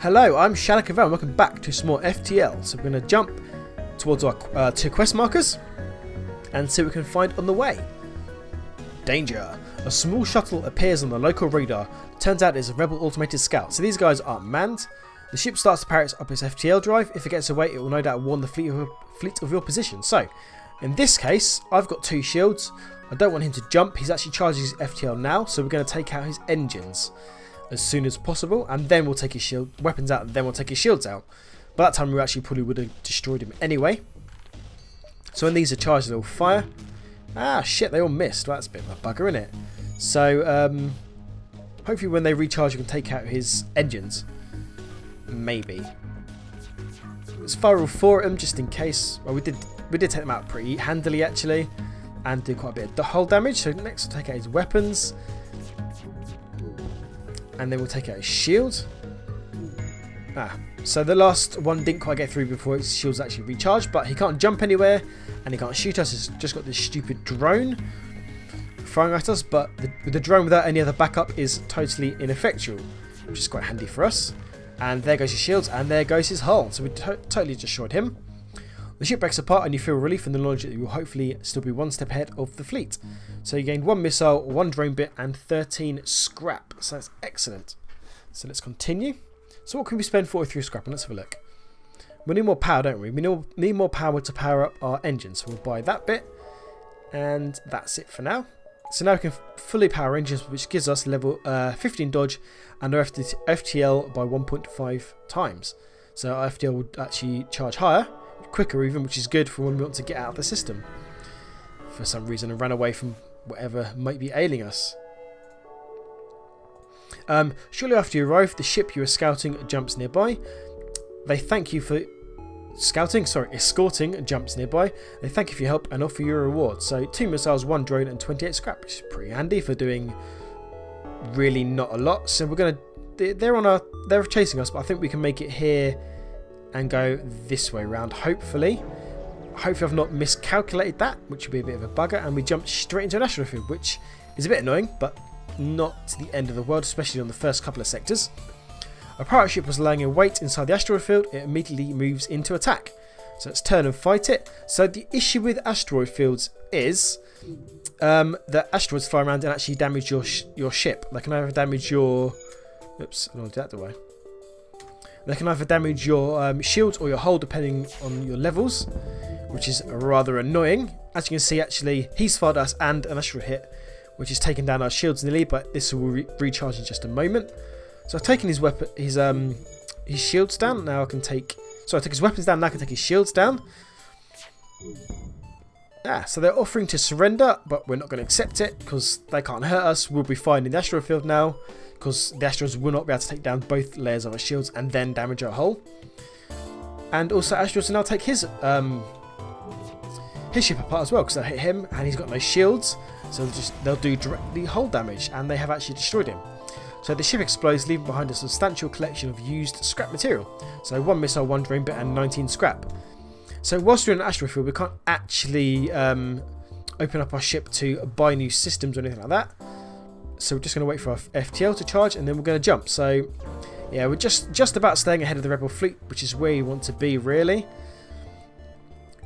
Hello, I'm Shalak and welcome back to some more FTL. So we're going to jump towards our 2 quest markers and see what we can find on the way. Danger! A small shuttle appears on the local radar. Turns out it's a rebel automated scout. So these guys aren't manned. The ship starts to power up its FTL drive. If it gets away, it will no doubt warn the fleet of your position. So, in this case, I've got 2 shields. I don't want him to jump. He's actually charging his FTL now, so we're going to take out his engines as soon as possible, and then we'll take his weapons out, and then we'll take his shields out. By that time, we actually probably would have destroyed him anyway. So when these are charged, they'll fire. Ah, shit, they all missed. Well, that's a bit of a bugger, isn't it? So, hopefully when they recharge, you can take out his engines. Maybe. Let's fire all 4 of them, just in case. Well, we did take them out pretty handily, actually, and did quite a bit of hull damage. So next we'll take out his weapons. And then we'll take out his shield. So the last one didn't quite get through before his shield's actually recharged, but he can't jump anywhere and he can't shoot us. He's just got this stupid drone firing at us, but the drone without any other backup is totally ineffectual, which is quite handy for us. And there goes his shields, and there goes his hull. So we totally destroyed him. The ship breaks apart and you feel relief in the knowledge that you will hopefully still be 1 step ahead of the fleet. So you gained 1 missile, 1 drone bit and 13 scrap. So that's excellent. So let's continue. So what can we spend 43 scrap on? Let's have a look. We need more power, don't we? We need more power to power up our engines. So we'll buy that bit. And that's it for now. So now we can fully power engines, which gives us level 15 dodge and our FTL by 1.5 times. So our FTL would actually charge higher, quicker even, which is good for when we want to get out of the system for some reason and run away from whatever might be ailing us. Shortly after you arrive, the ship you are scouting jumps nearby. They thank you for escorting jumps nearby. They thank you for your help and offer you a reward. So 2 missiles, 1 drone and 28 scrap, which is pretty handy for doing really not a lot. So we're gonna they're chasing us, but I think we can make it here and go this way round, hopefully. I've not miscalculated that, which would be a bit of a bugger, and we jumped straight into an asteroid field, which is a bit annoying, but not the end of the world, especially on the first couple of sectors. A pirate ship was lying in wait inside the asteroid field. It immediately moves into attack. So let's turn and fight it. So the issue with asteroid fields is that asteroids fly around and actually damage your ship. They can either damage your... Oops, I don't want to do that, do I? They can either damage your shields or your hull, depending on your levels, which is rather annoying. As you can see, actually, he's fired us and an asteroid hit, which has taken down our shields nearly, but this will recharge in just a moment. So I've taken his shields down. Now I can take... So I took his weapons down, now I can take his shields down. So they're offering to surrender, but we're not going to accept it because they can't hurt us. We'll be fine in the asteroid field now, because the asteroids will not be able to take down both layers of our shields and then damage our hull. And also asteroids will now take his ship apart as well, because they'll hit him and he's got no shields, so they'll do directly hull damage, and they have actually destroyed him. So the ship explodes, leaving behind a substantial collection of used scrap material. So 1 missile, 1 drone bit and 19 scrap. So whilst we're in an asteroid field, we can't actually open up our ship to buy new systems or anything like that. So we're just going to wait for our FTL to charge, and then we're going to jump. So yeah, we're just about staying ahead of the rebel fleet, which is where you want to be, really.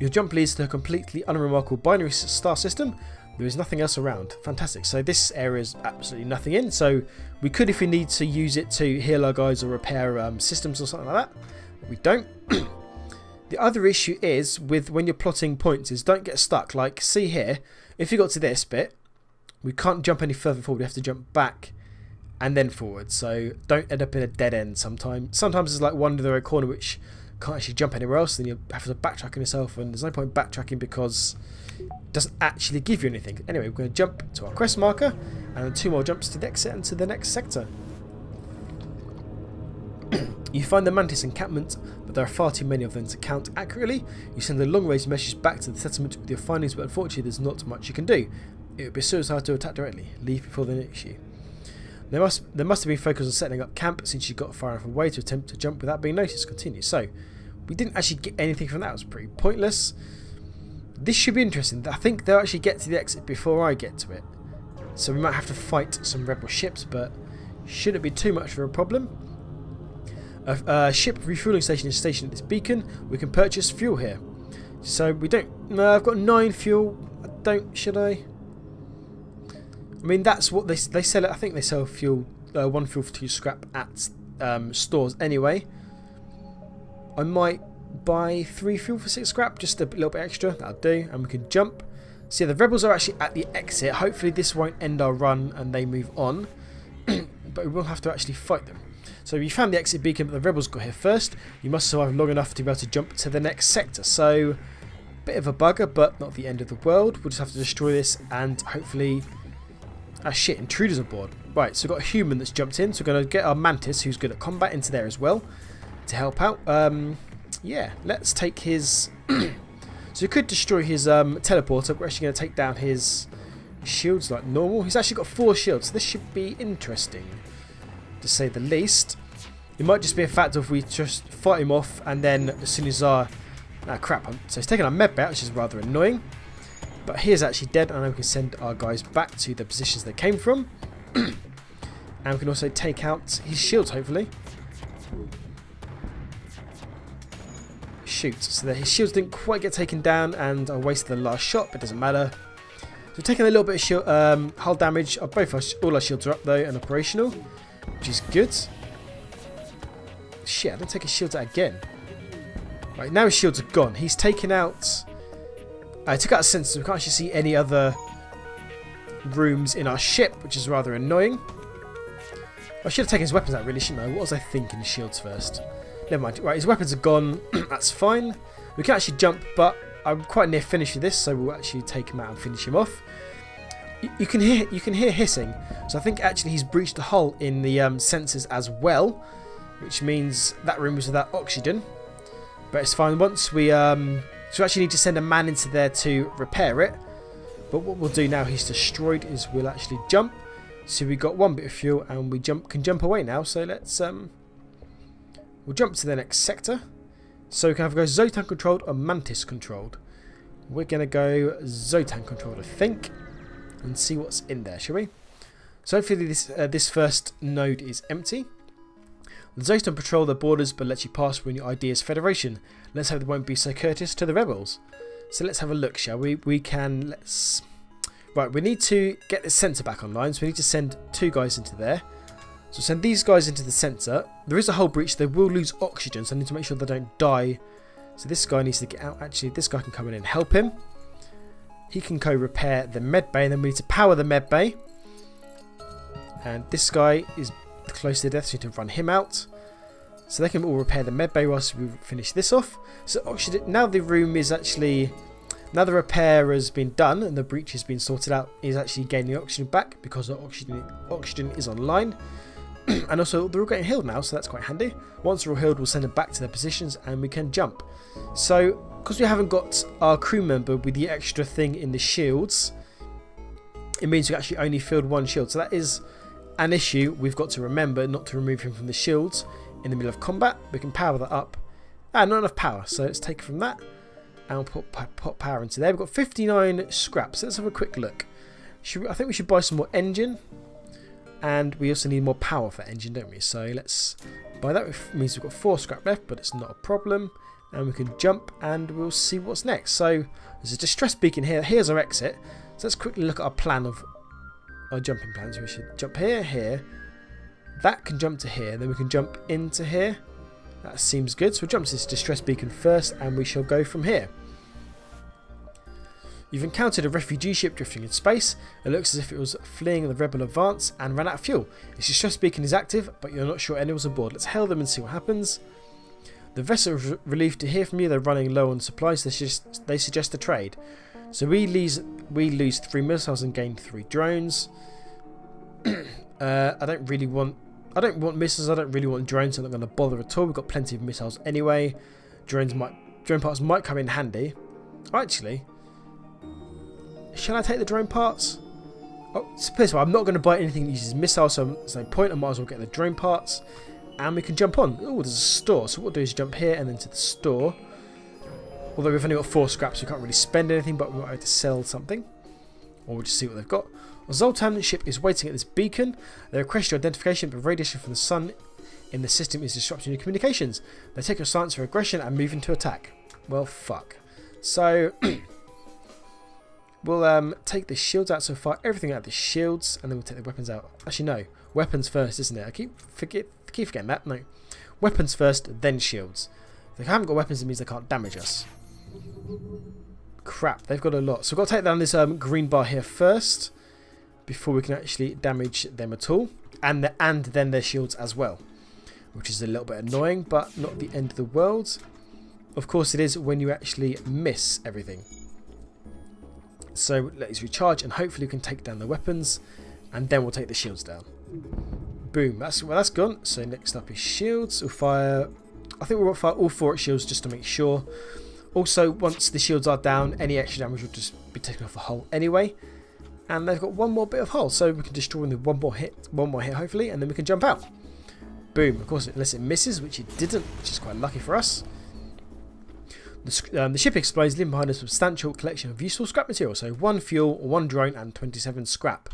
Your jump leads to a completely unremarkable binary star system. There is nothing else around. Fantastic. So this area is absolutely nothing in. So we could, if we need to, use it to heal our guys or repair systems or something like that. But we don't. The other issue is with when you're plotting points is don't get stuck. Like, see here, if you got to this bit, we can't jump any further forward. We have to jump back and then forward. So don't end up in a dead end sometimes. Sometimes it's like one in the right corner which can't actually jump anywhere else. Then you have to backtrack on yourself, and there's no point backtracking because it doesn't actually give you anything. Anyway, we're going to jump to our quest marker and then 2 more jumps to the exit and to the next sector. You find the Mantis encampment, but there are far too many of them to count accurately. You send a long-range message back to the settlement with your findings, but unfortunately there's not much you can do. It would be suicide to attack directly. Leave before the next issue. There must have been focus on setting up camp since you got far enough away to attempt to jump without being noticed. Continue. So, we didn't actually get anything from that. It was pretty pointless. This should be interesting. I think they'll actually get to the exit before I get to it. So we might have to fight some rebel ships, but shouldn't be too much of a problem. A ship refueling station is stationed at this beacon. We can purchase fuel here. So we don't... No, I've got 9 fuel. I don't... Should I? I mean, that's what they sell it. I think they sell fuel, 1 fuel for 2 scrap at stores anyway. I might buy 3 fuel for 6 scrap, just a little bit extra. That'll do, and we can jump. So yeah, the rebels are actually at the exit. Hopefully this won't end our run and they move on, but we will have to actually fight them. So you found the exit beacon, but the rebels got here first. You must survive long enough to be able to jump to the next sector. So, bit of a bugger, but not the end of the world. We'll just have to destroy this and hopefully... Ah shit, intruders aboard. Right, so we've got a human that's jumped in. So we're going to get our mantis, who's good at combat, into there as well to help out. Yeah, let's take his... So we could destroy his teleporter. We're actually going to take down his shields like normal. He's actually got 4 shields, so this should be interesting, to say the least. It might just be a fact of we just fight him off, and then as soon as our... Ah, crap. So he's taking our med bat, which is rather annoying. But he is actually dead, and we can send our guys back to the positions they came from. And we can also take out his shields, hopefully. Shoot. So his shields didn't quite get taken down, and I wasted the last shot, but it doesn't matter. So we're taking a little bit of shield, hull damage. All our shields are up, though, and operational, which is good. Shit, I didn't take his shields out again. Right, now his shields are gone. He's taken out... I took out a sensor, so we can't actually see any other rooms in our ship, which is rather annoying. I should have taken his weapons out, really, shouldn't I? What was I thinking? His shields first. Never mind. Right, his weapons are gone. That's fine. We can actually jump, but I'm quite near finished with this, so we'll actually take him out and finish him off. You can hear hissing, so I think actually he's breached the hull in the sensors as well, which means that room was without oxygen. But it's fine. Once we so we actually need to send a man into there to repair it. But what we'll do now he's destroyed is we'll actually jump. So we got 1 bit of fuel and we can jump away now. So let's we'll jump to the next sector. So we can either go Zotan controlled or Mantis controlled. We're gonna go Zotan controlled, I think, and see what's in there, shall we? So hopefully this first node is empty. The Zotan patrol the borders but let you pass when your ID is Federation. Let's hope they won't be so courteous to the rebels. So let's have a look, shall we? Right, we need to get the sensor back online, so we need to send 2 guys into there. So send these guys into the sensor. There is a hull breach, they will lose oxygen, so I need to make sure they don't die. So this guy needs to get out. Actually, this guy can come in and help him. He can go repair the med bay, and then we need to power the med bay. And this guy is close to death, so we need to run him out. So they can all repair the med bay whilst we finish this off. So oxygen, now the room is actually... Now the repair has been done and the breach has been sorted out, is actually gaining oxygen back because the oxygen is online. And also they're all getting healed now, so that's quite handy. Once they're all healed, we'll send them back to their positions and we can jump. So because we haven't got our crew member with the extra thing in the shields, it means we actually only filled 1 shield. So that is an issue we've got to remember, not to remove him from the shields in the middle of combat. We can power that up. Not enough power, so let's take from that and we'll put power into there. We've got 59 scraps. Let's have a quick look. I think we should buy some more engine, and we also need more power for engine, don't we? So let's buy that. It means we've got 4 scrap left, but it's not a problem. And we can jump and we'll see what's next. So there's a distress beacon here. Here's our exit. So let's quickly look at our plan of our jumping plans. We should jump here. That can jump to here. Then we can jump into here. That seems good. So we'll jump to this distress beacon first and we shall go from here. You've encountered a refugee ship drifting in space. It looks as if it was fleeing the rebel advance and ran out of fuel. Its distress beacon is active, but you're not sure anyone's aboard. Let's hail them and see what happens. The vessel is relieved to hear from you. They're running low on supplies. They suggest a trade. So we lose 3 missiles and gain 3 drones. I don't want missiles. I don't really want drones. So I'm not going to bother at all. We've got plenty of missiles anyway. Drone parts might come in handy. Actually, shall I take the drone parts? Oh, first of all, I'm not going to buy anything that uses missiles, so there's no point. I might as well get the drone parts. And we can jump on. Oh, there's a store. So what we'll do is jump here and then to the store. Although we've only got 4 scraps, we can't really spend anything, but we might have to sell something. Or we'll just see what they've got. A Zoltan ship is waiting at this beacon. They request your identification, but radiation from the sun in the system is disrupting your communications. They take your stance for aggression and move into attack. Well, fuck. So, we'll take the shields out so far. Everything out of the shields, and then we'll take the weapons out. Actually, no. Weapons first, isn't it? I keep forgetting that. No. Weapons first, then shields. If they haven't got weapons, it means they can't damage us. Crap, they've got a lot. So we've got to take down this green bar here first, before we can actually damage them at all. And then their shields as well. Which is a little bit annoying, but not the end of the world. Of course it is when you actually miss everything. So let's recharge, and hopefully we can take down the weapons. And then we'll take the shields down. Boom, that's gone. So next up is shields. We'll fire... I think we'll fire all 4 shields just to make sure. Also, once the shields are down, any extra damage will just be taken off the hull anyway. And they've got one more bit of hull, so we can destroy them with one more hit hopefully, and then we can jump out. Boom. Of course, unless it misses, which it didn't, which is quite lucky for us. The ship explodes, leaving behind a substantial collection of useful scrap material. So 1 fuel, 1 drone, and 27 scrap.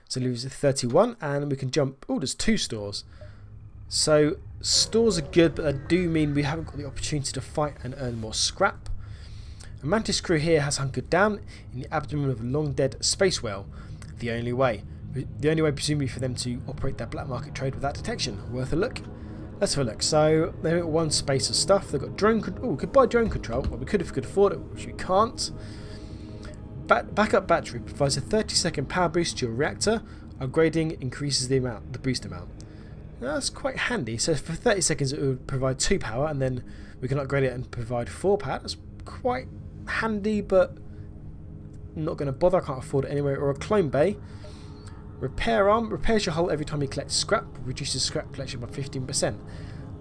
So leaves 31, and we can jump. Oh, there's 2 stores. So stores are good, but that do mean we haven't got the opportunity to fight and earn more scrap. A Mantis crew here has hunkered down in the abdomen of a long dead space whale. The only way presumably for them to operate their black market trade without detection. Worth a look. Let's have a look. So they've got 1 space of stuff. They've got drone control. Oh, we could buy drone control. Well, we could if we could afford it, which we can't. Backup battery provides a 30-second power boost to your reactor. Upgrading increases the boost amount. That's quite handy. So for 30 seconds it would provide 2 power, and then we can upgrade it and provide 4 power. That's quite handy, but I'm not going to bother. I can't afford it anyway. Or a clone bay. Repair arm repairs your hull every time you collect scrap, reduces scrap collection by 15%.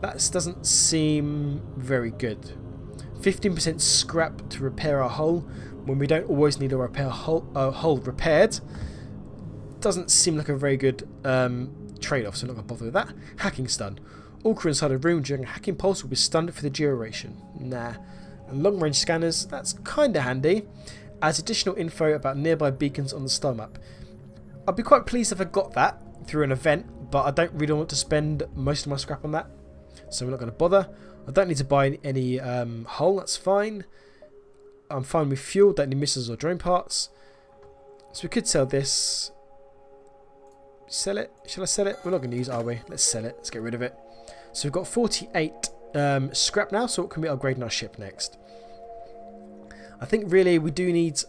That doesn't seem very good. 15% scrap to repair our hull when we don't always need our hull repaired. Doesn't seem like a very good trade-off, so I'm not going to bother with that. Hacking stun. All crew inside a room during a hacking pulse will be stunned for the duration. Nah. And long-range scanners, that's kind of handy. Adds additional info about nearby beacons on the star map. I'd be quite pleased if I got that through an event, but I don't really want to spend most of my scrap on that, so we're not going to bother. I don't need to buy any hull, that's fine. I'm fine with fuel, don't need missiles or drone parts. So we could sell this. Sell it? Shall I sell it? We're not going to use it, are we? Let's sell it. Let's get rid of it. So we've got 48 scrap now, so what can we upgrade in our ship next? I think really we do need...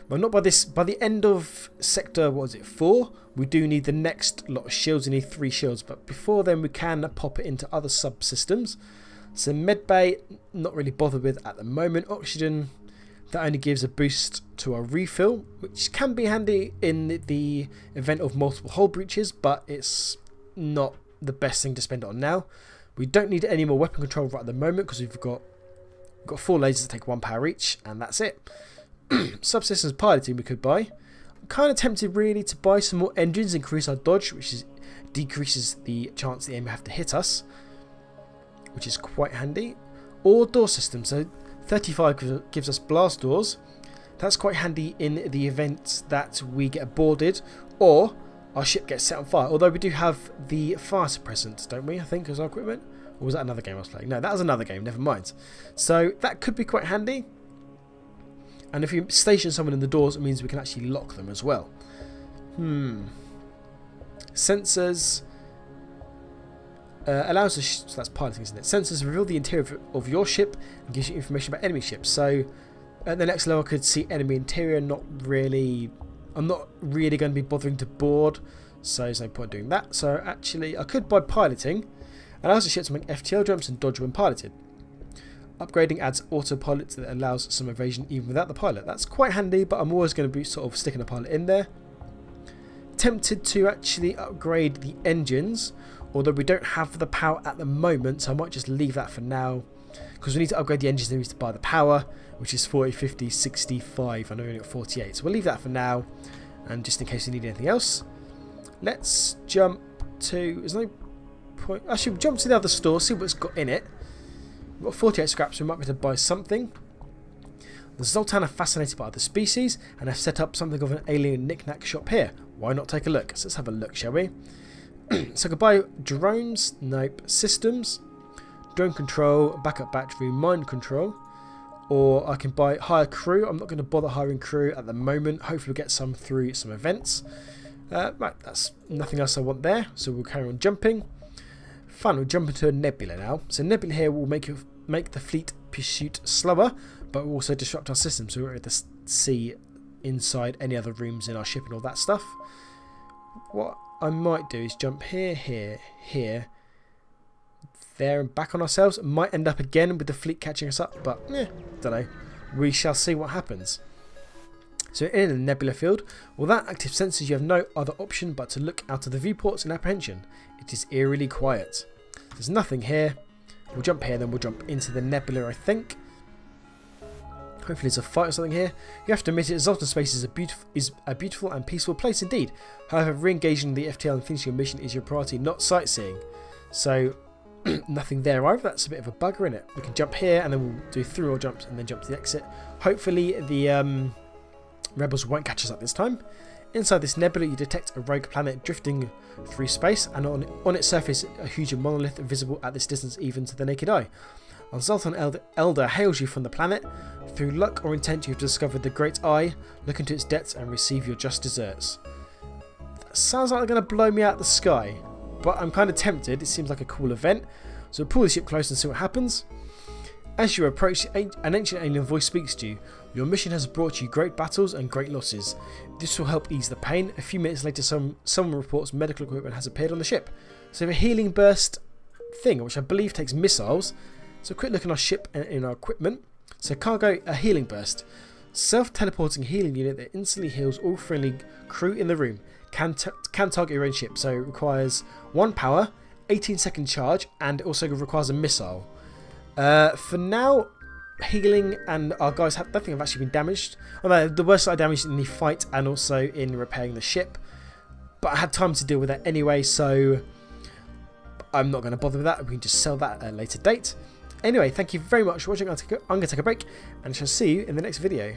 well, not by this. By the end of sector, what is it, 4? We do need the next lot of shields. We need 3 shields, but before then we can pop it into other subsystems. So medbay, not really bothered with at the moment. Oxygen, that only gives a boost to our refill, which can be handy in the event of multiple hull breaches, but it's not the best thing to spend it on now. We don't need any more weapon control right at the moment because we've got 4 lasers that take 1 power each, and that's it. Subsystems piloting we could buy. I'm kind of tempted really to buy some more engines, increase our dodge, which decreases the chance the enemy have to hit us, which is quite handy. Or door systems. So 35 gives us blast doors. That's quite handy in the event that we get boarded or our ship gets set on fire. Although we do have the fire suppressant, don't we? I think as our equipment. Or was that another game I was playing? No, that was another game. Never mind. So that could be quite handy. And if you station someone in the doors, it means we can actually lock them as well. Sensors allows us, so that's piloting, isn't it? Sensors reveal the interior of your ship and gives you information about enemy ships. So at the next level, I could see enemy interior. I'm not really going to be bothering to board, so there's no point doing that. So actually, I could buy piloting. Allows the ship to make FTL jumps and dodge when piloted. Upgrading adds autopilot that allows some evasion even without the pilot. That's quite handy, but I'm always going to be sort of sticking a pilot in there. Tempted to actually upgrade the engines, although we don't have the power at the moment, so I might just leave that for now. Because we need to upgrade the engines, then we need to buy the power, which is 40, 50, 65. I know we only got 48, so we'll leave that for now. And just in case we need anything else, let's jump to... There's no point... Actually, we'll jump to the other store, see what it's got in it. We've got 48 scraps, so we might be able to buy something. The Zoltan are fascinated by other species and have set up something of an alien knick-knack shop here. Why not take a look? So let's have a look, shall we? So I could buy drones, nope, systems, drone control, backup battery, mind control, or I can hire crew. I'm not going to bother hiring crew at the moment. Hopefully we'll get some through some events. Right, that's nothing else I want there, so we'll carry on jumping. Fun, we'll jump into a nebula now. So nebula here will make the fleet pursuit slower, but will also disrupt our system, so we're able to see inside any other rooms in our ship and all that stuff. What I might do is jump here, here, here, there, and back on ourselves. Might end up again with the fleet catching us up, but don't know. We shall see what happens. So in the nebula field, without active sensors you have no other option but to look out of the viewports in apprehension. It is eerily quiet. There's nothing here. We'll jump here, then we'll jump into the nebula, I think. Hopefully there's a fight or something here. You have to admit it, Zoltan Space is a beautiful and peaceful place indeed. However, re-engaging the FTL and finishing your mission is your priority, not sightseeing. So, nothing there either. That's a bit of a bugger, isn't it? We can jump here, and then we'll do 3 more jumps, and then jump to the exit. Hopefully the rebels won't catch us up this time. Inside this nebula you detect a rogue planet drifting through space, and on its surface a huge monolith visible at this distance even to the naked eye. Our Zoltan Elder hails you from the planet. Through luck or intent you have discovered the Great Eye. Look into its depths and receive your just desserts. That sounds like they're going to blow me out of the sky, but I'm kind of tempted. It seems like a cool event. So we'll pull the ship close and see what happens. As you approach, an ancient alien voice speaks to you. Your mission has brought you great battles and great losses. This will help ease the pain. A few minutes later, someone reports medical equipment has appeared on the ship. So we have a healing burst thing, which I believe takes missiles. So a quick look at our ship and in our equipment. So cargo, a healing burst. Self-teleporting healing unit that instantly heals all friendly crew in the room. Can target your own ship. So it requires 1 power, 18-second charge, and also requires a missile. For now, healing and our guys don't think have actually been damaged. Although the worst side damage in the fight and also in repairing the ship. But I had time to deal with that anyway, so I'm not going to bother with that. We can just sell that at a later date. Anyway, thank you very much for watching. I'm going to take a break and I shall see you in the next video.